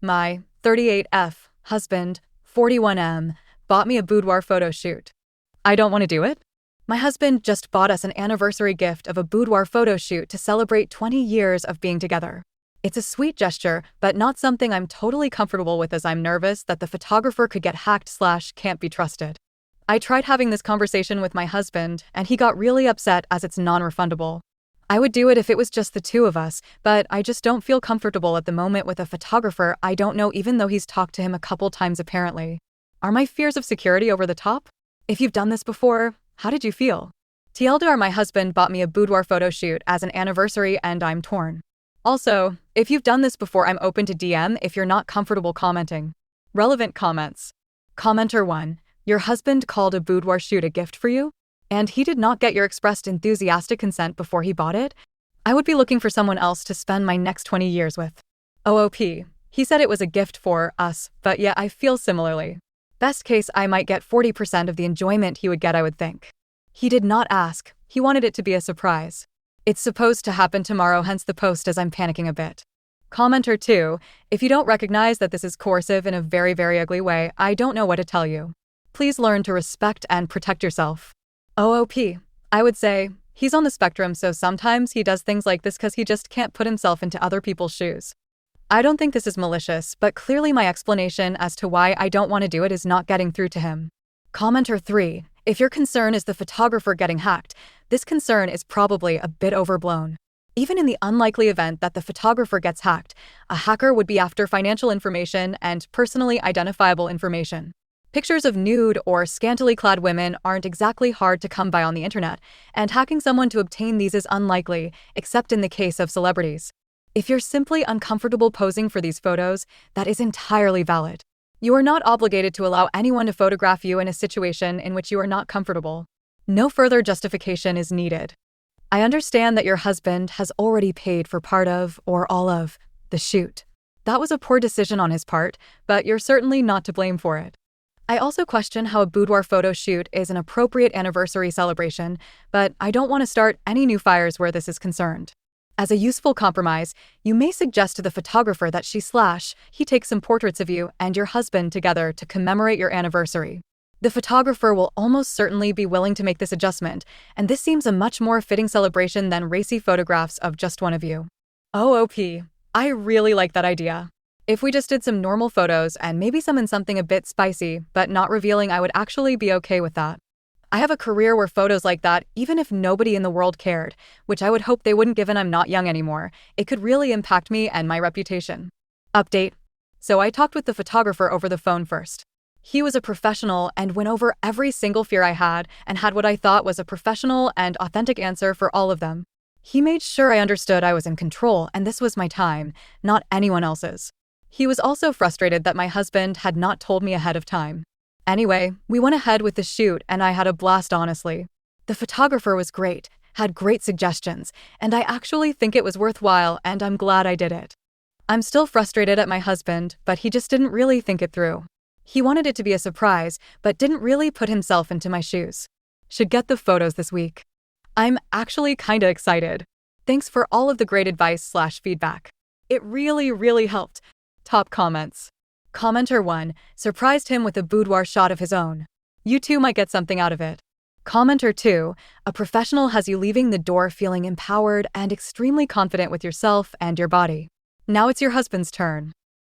My 38F husband, 41M, bought me a boudoir photo shoot. I don't want to do it? My husband just bought us an anniversary gift of a boudoir photo shoot to celebrate 20 years of being together. It's a sweet gesture, but not something I'm totally comfortable with, as I'm nervous that the photographer could get hacked/can't be trusted. I tried having this conversation with my husband, and he got really upset as it's non-refundable. I would do it if it was just the two of us, but I just don't feel comfortable at the moment with a photographer I don't know, even though he's talked to him a couple times apparently. Are my fears of security over the top? If you've done this before, how did you feel? TLDR, my husband bought me a boudoir photo shoot as an anniversary and I'm torn. Also, if you've done this before, I'm open to DM if you're not comfortable commenting. Relevant comments. Commenter 1. Your husband called a boudoir shoot a gift for you? And he did not get your expressed enthusiastic consent before he bought it? I would be looking for someone else to spend my next 20 years with. OOP. He said it was a gift for us, but yeah, I feel similarly. Best case, I might get 40% of the enjoyment he would get, I would think. He did not ask. He wanted it to be a surprise. It's supposed to happen tomorrow, hence the post, as I'm panicking a bit. Commenter 2. If you don't recognize that this is coercive in a very, very ugly way, I don't know what to tell you. Please learn to respect and protect yourself. OOP. I would say, he's on the spectrum, so sometimes he does things like this because he just can't put himself into other people's shoes. I don't think this is malicious, but clearly my explanation as to why I don't want to do it is not getting through to him. Commenter 3. If your concern is the photographer getting hacked, this concern is probably a bit overblown. Even in the unlikely event that the photographer gets hacked, a hacker would be after financial information and personally identifiable information. Pictures of nude or scantily clad women aren't exactly hard to come by on the internet, and hacking someone to obtain these is unlikely, except in the case of celebrities. If you're simply uncomfortable posing for these photos, that is entirely valid. You are not obligated to allow anyone to photograph you in a situation in which you are not comfortable. No further justification is needed. I understand that your husband has already paid for part of, or all of, the shoot. That was a poor decision on his part, but you're certainly not to blame for it. I also question how a boudoir photo shoot is an appropriate anniversary celebration, but I don't want to start any new fires where this is concerned. As a useful compromise, you may suggest to the photographer that he takes some portraits of you and your husband together to commemorate your anniversary. The photographer will almost certainly be willing to make this adjustment, and this seems a much more fitting celebration than racy photographs of just one of you. OOP. I really like that idea. If we just did some normal photos and maybe some in something a bit spicy, but not revealing, I would actually be okay with that. I have a career where photos like that, even if nobody in the world cared, which I would hope they wouldn't given I'm not young anymore, it could really impact me and my reputation. Update. So I talked with the photographer over the phone first. He was a professional and went over every single fear I had and had what I thought was a professional and authentic answer for all of them. He made sure I understood I was in control and this was my time, not anyone else's. He was also frustrated that my husband had not told me ahead of time. Anyway, we went ahead with the shoot and I had a blast, honestly. The photographer was great, had great suggestions, and I actually think it was worthwhile and I'm glad I did it. I'm still frustrated at my husband, but he just didn't really think it through. He wanted it to be a surprise, but didn't really put himself into my shoes. Should get the photos this week. I'm actually kinda excited. Thanks for all of the great advice/feedback. It really, really helped. Top comments. Commenter 1. Surprised him with a boudoir shot of his own. You too might get something out of it. Commenter 2. A professional has you leaving the door feeling empowered and extremely confident with yourself and your body. Now it's your husband's turn.